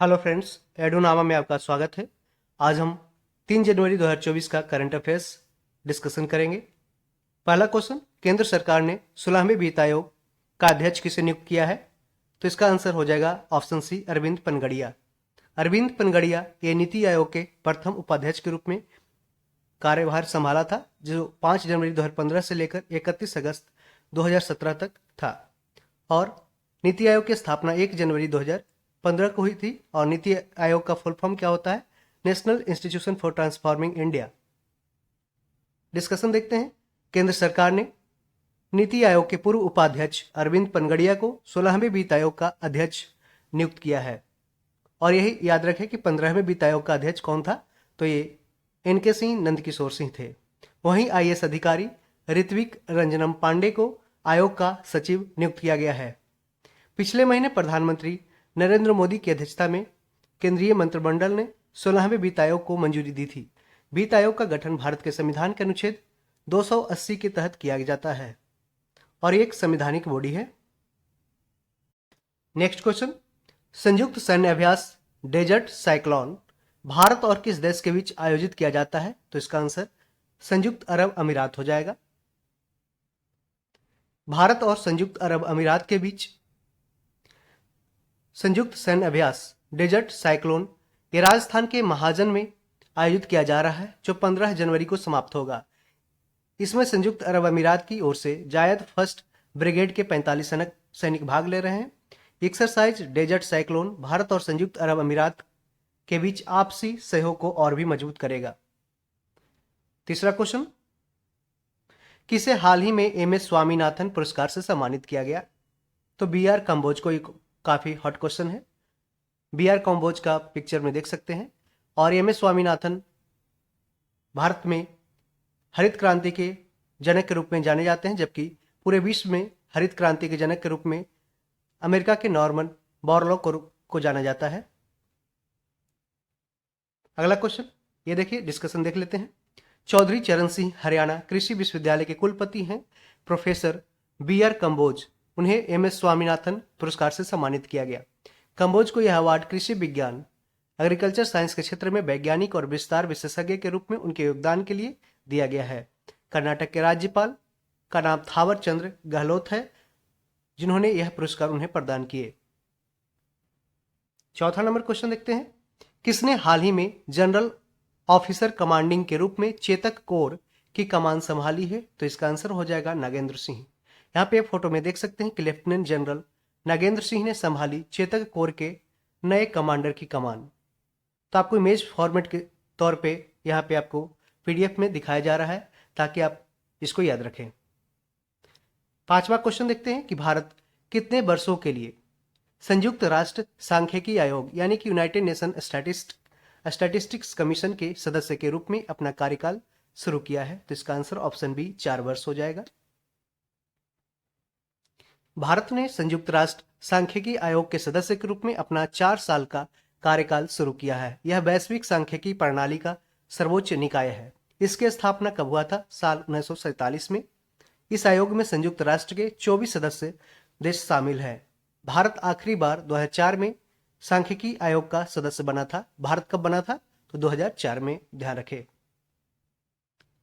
Hello friends, एडोनामा में आपका स्वागत है। आज हम 3 जनवरी 2024 का करंट अफेयर्स डिस्कशन करेंगे। पहला क्वेश्चन, केंद्र सरकार ने 16वें वित्त आयोग का अध्यक्ष किसे नियुक्त किया है? तो इसका आंसर हो जाएगा ऑप्शन सी, अरविंद पनगड़िया। अरविंद पनगड़िया ये नीति आयोग के प्रथम उपाध्यक्ष के रूप में कार्यभार संभाला था, जो 5 जनवरी 2015 से लेकर 31 अगस्त 2017 तक था। और नीति आयोग की स्थापना 1 जनवरी 2015 को हुई थी। और नीति आयोग का फुल फॉर्म क्या होता है? National institution for transforming India. Discussion देखते हैं। केंद्र सरकार ने नीति आयोग के पूर्व उपाध्यक्ष अरविंद पनगड़िया को 16वें वित्त आयोग का अध्यक्ष नियुक्त किया है। और यही याद रखें कि 15वें वित्त आयोग का अध्यक्ष कौन था? तो ये एनके सिंह नंदकिशोर सिंह थे। वहीं आईएएस अधिकारी ऋत्विक रंजनम पांडे को आयोग का सचिव नियुक्त किया गया है। पिछले महीने प्रधानमंत्री नरेंद्र मोदी की अध्यक्षता में केंद्रीय मंत्रिमंडल ने 16वें वित्त आयोग को मंजूरी दी थी। वित्त आयोग का गठन भारत के संविधान के अनुच्छेद 280 के तहत किया जाता है और एक संवैधानिक बॉडी है। नेक्स्ट क्वेश्चन, संयुक्त सैन्य अभ्यास डेजर्ट साइक्लोन भारत और किस देश के बीच आयोजित किया जाता है? तो इसका आंसर संयुक्त अरब अमीरात हो जाएगा। भारत और संयुक्त अरब अमीरात के बीच संयुक्त सैन्य अभ्यास डेजर्ट साइक्लोन ये राजस्थान के महाजन में आयोजित किया जा रहा है, जो 15 जनवरी को समाप्त होगा। इसमें संयुक्त अरब अमीरात की ओर से जायद फर्स्ट ब्रिगेड के 45 सैनिक भाग ले रहे हैं। एक्सरसाइज डेजर्ट साइक्लोन भारत और संयुक्त अरब अमीरात के बीच आपसी सहयोग को और भी मजबूत करेगा। तीसरा क्वेश्चन, किसे हाल ही में एमएस स्वामीनाथन पुरस्कार से सम्मानित किया गया? तो बीआर कंबोज को काफी हॉट क्वेश्चन है। बीआर कंबोज का पिक्चर में देख सकते हैं। और एमएस स्वामीनाथन भारत में हरित क्रांति के जनक के रूप में जाने जाते हैं, जबकि पूरे विश्व में हरित क्रांति के जनक के रूप में अमेरिका के नॉर्मन बोरलॉग को जाना जाता है। अगला क्वेश्चन ये देखिए, डिस्कशन देख लेते हैं। चौधरी चरण सिंह हरियाणा कृषि विश्वविद्यालय के कुलपति हैं प्रोफेसर बीआर कंबोज। उन्हें एमएस स्वामीनाथन पुरस्कार से सम्मानित किया गया। कंबोज को यह अवार्ड कृषि विज्ञान एग्रीकल्चर साइंस के क्षेत्र में वैज्ञानिक और विस्तार विशेषज्ञ के रूप में उनके योगदान के लिए दिया गया है। कर्नाटक के राज्यपाल का नाम थावर चंद्र गहलोत है, जिन्होंने यह पुरस्कार उन्हें प्रदान किए। चौथा नंबर क्वेश्चन देखते हैं। किसने हाल ही में जनरल ऑफिसर कमांडिंग के रूप में चेतक कोर की कमान संभाली है? तो इसका आंसर हो जाएगा नागेंद्र सिंह। यहाँ पे फोटो में देख सकते हैं कि लेफ्टिनेंट जनरल नागेंद्र सिंह ने संभाली चेतक कोर के नए कमांडर की कमान। तो आपको इमेज फॉर्मेट के तौर पे यहाँ पे आपको पीडीएफ में दिखाया जा रहा है, ताकि आप इसको याद रखें। पांचवा क्वेश्चन देखते हैं कि भारत कितने वर्षों के लिए संयुक्त राष्ट्र सांख्यिकी आयोग यानी कि यूनाइटेड नेशन स्टैटिस्टिक्स कमीशन के सदस्य के रूप में अपना कार्यकाल शुरू किया है? तो इसका आंसर ऑप्शन बी 4 वर्ष हो जाएगा। भारत ने संयुक्त राष्ट्र सांख्यिकी आयोग के सदस्य के रूप में अपना 4 साल का कार्यकाल शुरू किया है। यह वैश्विक सांख्यिकी प्रणाली का सर्वोच्च निकाय है। इसकी स्थापना कब हुआ था? साल 1947 में। इस आयोग में संयुक्त राष्ट्र के 24 सदस्य देश शामिल हैं। भारत आखिरी बार 2004 में सांख्यिकी आयोग का सदस्य बना था। भारत कब बना था? तो 2004 में, ध्यान रखें।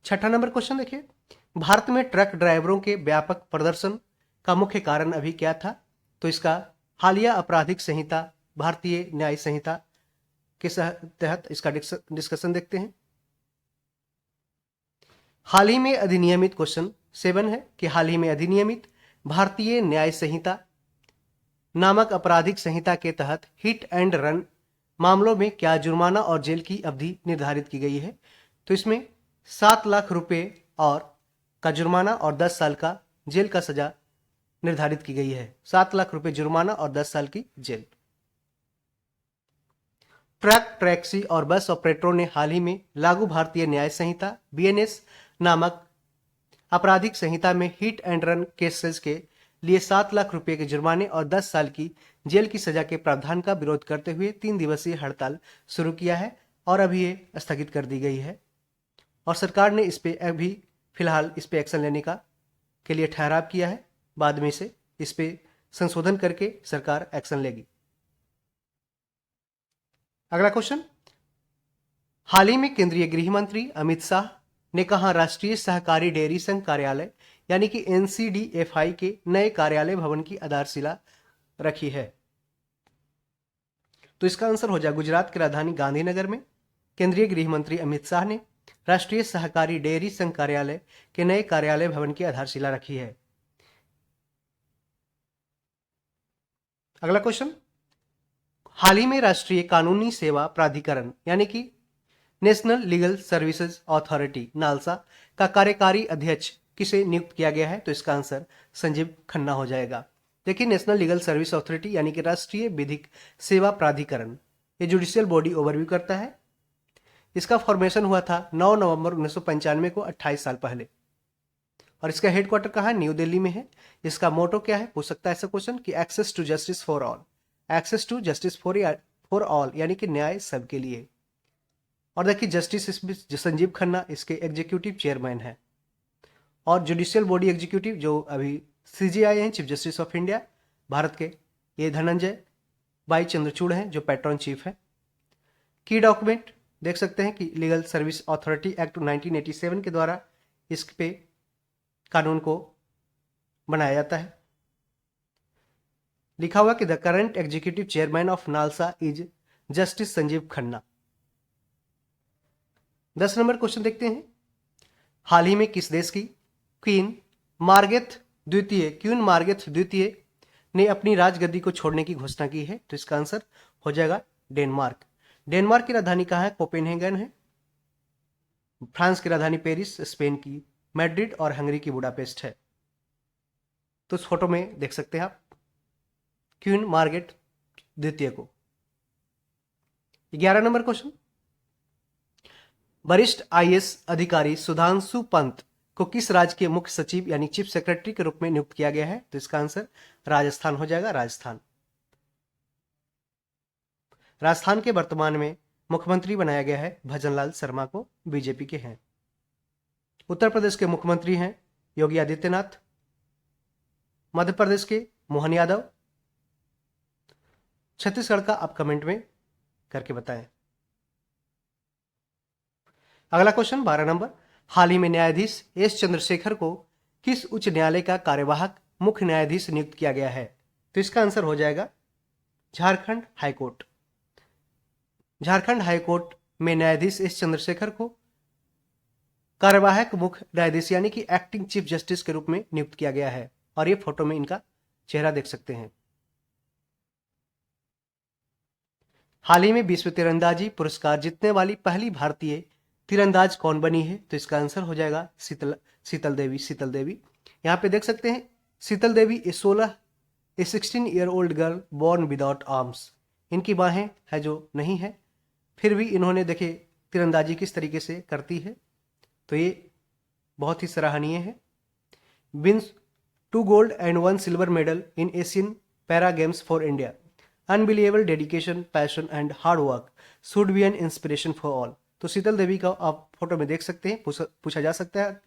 छठा नंबर क्वेश्चन देखिए, भारत में ट्रक ड्राइवरों के व्यापक प्रदर्शन का मुख्य कारण अभी क्या था? तो इसका हालिया आपराधिक संहिता भारतीय न्याय संहिता के तहत इसका डिस्कशन देखते हैं। हाल ही में अधिनियमित क्वेश्चन 7 है कि हाल ही में अधिनियमित भारतीय न्याय संहिता नामक आपराधिक संहिता के तहत हिट एंड रन मामलों में क्या जुर्माना और जेल की अवधि निर्धारित की गई है? तो इसमें 7 लाख रुपए और का जुर्माना और 10 साल का जेल का सजा निर्धारित की गई है। 7 लाख रुपए जुर्माना और 10 साल की जेल। ट्रक, टैक्सी और बस ऑपरेटरों ने हाल ही में लागू भारतीय न्याय संहिता बीएनएस नामक आपराधिक संहिता में हिट एंड रन केसेस के लिए 7 लाख रुपए के जुर्माने और 10 साल की जेल की सजा के प्रावधान का विरोध करते हुए 3 दिवसीय हड़ताल शुरू किया है और अभी ये स्थगित कर दी गई है। और सरकार ने इस पे अभी फिलहाल इस पे एक्शन लेने का के लिए ठहराव किया है। बाद में इसे इस पे संशोधन करके सरकार एक्शन लेगी। अगला क्वेश्चन, हाल ही में केंद्रीय गृह मंत्री अमित शाह ने कहा राष्ट्रीय सहकारी डेयरी संघ कार्यालय यानी कि NCDFI के नए कार्यालय भवन की आधारशिला रखी है? तो इसका आंसर हो जाए गुजरात की राजधानी गांधीनगर में केंद्रीय गृह मंत्री अमित शाह ने राष्ट्रीय सहकारी डेयरी संघ कार्यालय के नए कार्यालय भवन की आधारशिला रखी है। अगला क्वेश्चन, हाल ही में राष्ट्रीय कानूनी सेवा प्राधिकरण यानी कि national legal services authority NALSA का कार्यकारी अध्यक्ष किसे नियुक्त किया गया है? तो इसका आंसर संजीव खन्ना हो जाएगा। देखिए, नेशनल लीगल सर्विस अथॉरिटी यानी कि राष्ट्रीय विधिक सेवा प्राधिकरण, ये जुडिशियल बॉडी ओवरव्यू करता है। इसका फॉर्मेशन हुआ था 9 नवंबर 1995 को, 28 साल पहले। और इसका हेडक्वार्टर कहाँ है? न्यू दिल्ली में है। इसका मोटो क्या है? पूछ सकता है ऐसा क्वेश्चन कि access to justice for all, access to justice for all यानी कि न्याय सबके लिए। और देखिए, जस्टिस संजीव खन्ना इसके एग्जीक्यूटिव चेयरमैन है। और जुडिशियल बॉडी एग्जीक्यूटिव जो अभी CJI हैं, chief justice of India Bharat के, ये धनंजय भाई चंद्रचूड़ हैं जो पैट्रन चीफ है। की डॉक्यूमेंट देख सकते हैं कि लीगल सर्विस अथॉरिटी एक्ट 1987 के द्वारा इस पे कानून को बनाया जाता है। लिखा हुआ कि the current executive chairman of NALSA is justice Sanjeev Khanna. 10 number question देखते हैं, हाल ही में किस देश की क्वीन मार्गरेट द्वितीय ने अपनी राजगद्दी को छोड़ने की घोषणा की है? तो इसका आंसर हो जाएगा डेनमार्क। डेनमार्क की राजधानी कहाँ है? कोपेनहेगन है। फ्रांस की राजधानी पेरिस, स्पेन की मैड्रिड और हंगरी की बुडापेस्ट है। तो इस फोटो में देख सकते हैं आप क्वीन मार्गरेट द्वितीय को। 11 नंबर क्वेश्चन, वरिष्ठ IAS अधिकारी सुधांशु पंत को किस राज्य के मुख्य सचिव यानी चीफ सेक्रेटरी के रूप में नियुक्त किया गया है? तो इसका आंसर राजस्थान हो जाएगा। राजस्थान के वर्तमान में मुख्यमंत्री बनाया गया है भजनलाल शर्मा को, बीजेपी के हैं। उत्तर प्रदेश के मुख्यमंत्री हैं योगी आदित्यनाथ, मध्य प्रदेश के मोहन यादव, छत्तीसगढ़ का आप कमेंट में करके बताएं। अगला क्वेश्चन 12 नंबर, हाल ही में न्यायाधीश S चंद्रशेखर को किस उच्च न्यायालय का कार्यवाहक मुख्य न्यायाधीश नियुक्त किया गया है? तो इसका आंसर हो जाएगा झारखंड हाईकोर्ट। झारखंड हाईकोर्ट में न्यायाधीश S चंद्रशेखर को कार्यवाहक मुख्य न्यायाधीश यानी कि एक्टिंग चीफ जस्टिस के रूप में नियुक्त किया गया है। और ये फोटो में इनका चेहरा देख सकते हैं। हाल ही में विश्व तीरंदाजी पुरस्कार जीतने वाली पहली भारतीय तीरंदाज कौन बनी है? तो इसका आंसर हो जाएगा शीतल देवी। यहाँ पे देख सकते हैं Sheetal Devi a 16 year old girl born without arms. इनकी बाहें है जो नहीं है, फिर भी इन्होंने देखे तीरंदाजी किस तरीके से करती है, तो ये बहुत ही सराहनीय है। Wins 2 gold and 1 silver medal in Asian para games for India. Unbelievable dedication, passion and hard work should be an inspiration for all. तो शीतल देवी का आप फोटो में देख सकते हैं। पूछा जा सकता है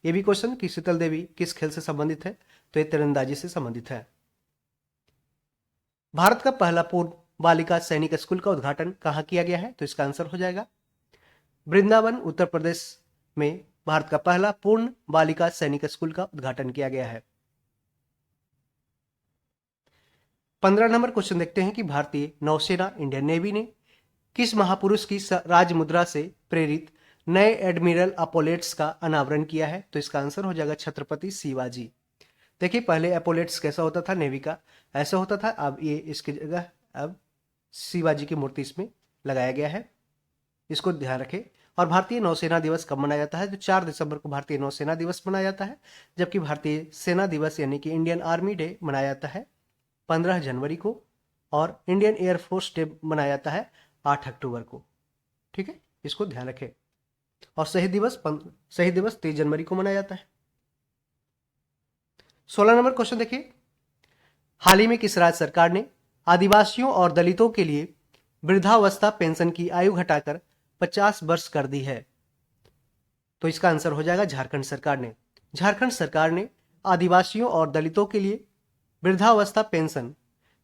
ये भी क्वेश्चन कि शीतल देवी किस खेल से संबंधित है? तो ये तीरंदाजी से संबंधित है। भारत का पहला पूर्ण बालिका सैनिक स्कूल का उद्घाटन कहाँ किया गया है? तो इसका आंसर हो जाएगा वृंदावन, उत्तर प्रदेश में भारत का पहला पूर्ण बालिका सैनिक स्कूल का उद्घाटन किया गया है। 15 नंबर क्वेश्चन देखते हैं कि भारतीय नौसेना इंडियन नेवी ने किस महापुरुष की राज मुद्रा से प्रेरित नए एडमिरल अपोलेट्स का अनावरण किया है? तो इसका आंसर हो जाएगा छत्रपति शिवाजी। देखिए, पहले अपोलेट्स कैसा होता था, नेवी का ऐसा होता था, अब ये इसकी जगह अब शिवाजी की मूर्ति इसमें लगाया गया है, इसको ध्यान रखें। और भारतीय नौसेना दिवस कब मनाया जाता है? तो 4 दिसंबर को भारतीय नौसेना दिवस मनाया जाता है, जबकि भारतीय सेना दिवस यानी कि इंडियन आर्मी डे मनाया जाता है 15 जनवरी को, और इंडियन एयरफोर्स डे मनाया जाता है 8 अक्टूबर को। ठीक है, इसको ध्यान रखें। और शहीद दिवस 23 जनवरी को मनाया जाता है। 16 नंबर क्वेश्चन देखिए, हाल ही में किस राज्य सरकार ने आदिवासियों और दलितों के लिए वृद्धावस्था पेंशन की आयु घटाकर 50 वर्ष कर दी है? तो इसका आंसर हो जाएगा झारखंड सरकार ने। झारखंड सरकार ने आदिवासियों और दलितों के लिए वृद्धावस्था पेंशन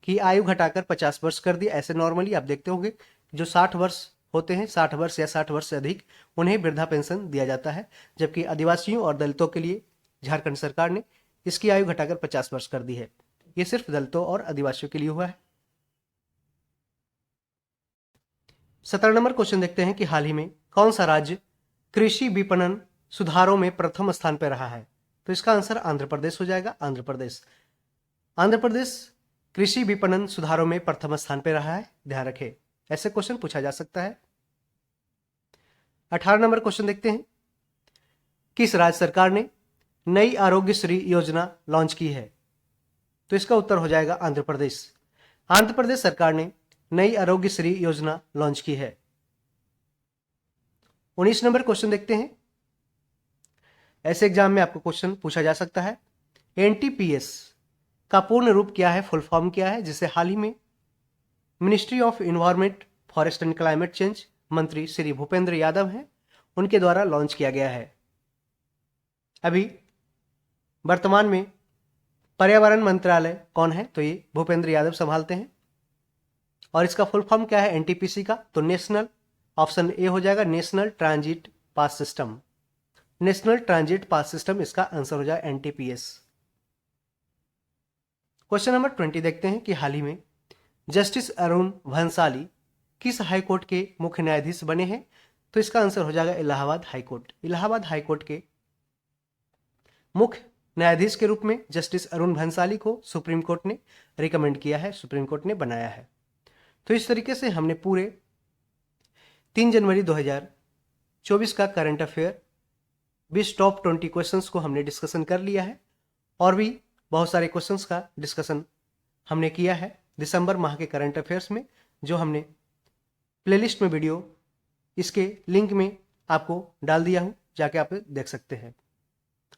की आयु घटाकर 50 वर्ष कर दी। ऐसे नॉर्मली आप देखते होंगे जो 60 वर्ष होते हैं, 60 वर्ष या 60 वर्ष से अधिक, उन्हें वृद्धा पेंशन दिया जाता है। जबकि आदिवासियों और दलितों के लिए झारखंड सरकार ने इसकी आयु घटाकर 50 वर्ष कर दी है। ये सिर्फ दलितों और आदिवासियों के लिए हुआ है। 17 नंबर क्वेश्चन देखते हैं कि हाल ही में कौन सा राज्य कृषि विपणन सुधारों में प्रथम स्थान पर रहा है? तो इसका आंसर आंध्र प्रदेश हो जाएगा। आंध्र प्रदेश कृषि विपणन सुधारों में प्रथम स्थान पर रहा है, ध्यान रखें। ऐसे क्वेश्चन पूछा जा सकता है। 18 नंबर क्वेश्चन देखते हैं, किस राज्य सरकार ने नई आरोग्यश्री योजना लॉन्च की है? तो इसका उत्तर हो जाएगा आंध्र प्रदेश। आंध्र प्रदेश सरकार ने नई आरोग्यश्री योजना लॉन्च की है। 19 नंबर क्वेश्चन देखते हैं, ऐसे एग्जाम में आपको क्वेश्चन पूछा जा सकता है, एनटीपीएस का पूर्ण रूप क्या है, फुल फॉर्म क्या है, जिसे हाल ही में ministry of environment, forest and climate change मंत्री श्री भूपेंद्र यादव हैं, उनके द्वारा लॉन्च किया गया है। अभी वर्तमान में पर्यावरण मंत्रालय कौन है? तो ये भूपेंद्र यादव संभालते हैं। और इसका फुल फॉर्म क्या है एनटीपीसी का? तो नेशनल, ऑप्शन ए हो जाएगा, national transit pass system. National transit pass system इसका आंसर हो जाएगा एनटीपीएस। क्वेश्चन नंबर 20 देखते हैं कि हाल ही में जस्टिस अरुण भंसाली किस हाईकोर्ट के मुख्य न्यायाधीश बने हैं? तो इसका आंसर हो जाएगा इलाहाबाद हाईकोर्ट। इलाहाबाद हाईकोर्ट के मुख्य न्यायाधीश के रूप में जस्टिस अरुण भंसाली को सुप्रीम कोर्ट ने रिकमेंड किया है, सुप्रीम कोर्ट ने बनाया है। तो इस तरीके से हमने पूरे 3 जनवरी 2024 का करंट अफेयर 20 टॉप 20 क्वेश्चंस को हमने डिस्कशन कर लिया है। और भी बहुत सारे क्वेश्चंस का डिस्कशन हमने किया है दिसंबर माह के करंट अफेयर्स में, जो हमने प्लेलिस्ट में वीडियो इसके लिंक में आपको डाल दिया हूँ, जाके आप देख सकते हैं।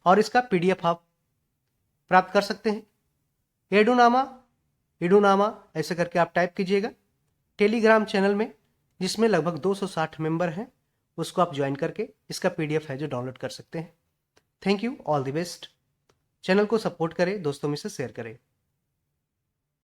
और इसका पीडीएफ आप प्राप्त कर सकते हैं। एडुनामा ऐसे करके आप टाइप कीजिएगा टेलीग्राम चैनल में, जिसमें लगभग 260 मेंबर हैं, उसको आप ज्वाइन करके इसका पीडीएफ है जो डाउनलोड कर सकते हैं। Thank you, all the best. Channel को सपोर्ट करें, दोस्तों में से शेयर करें।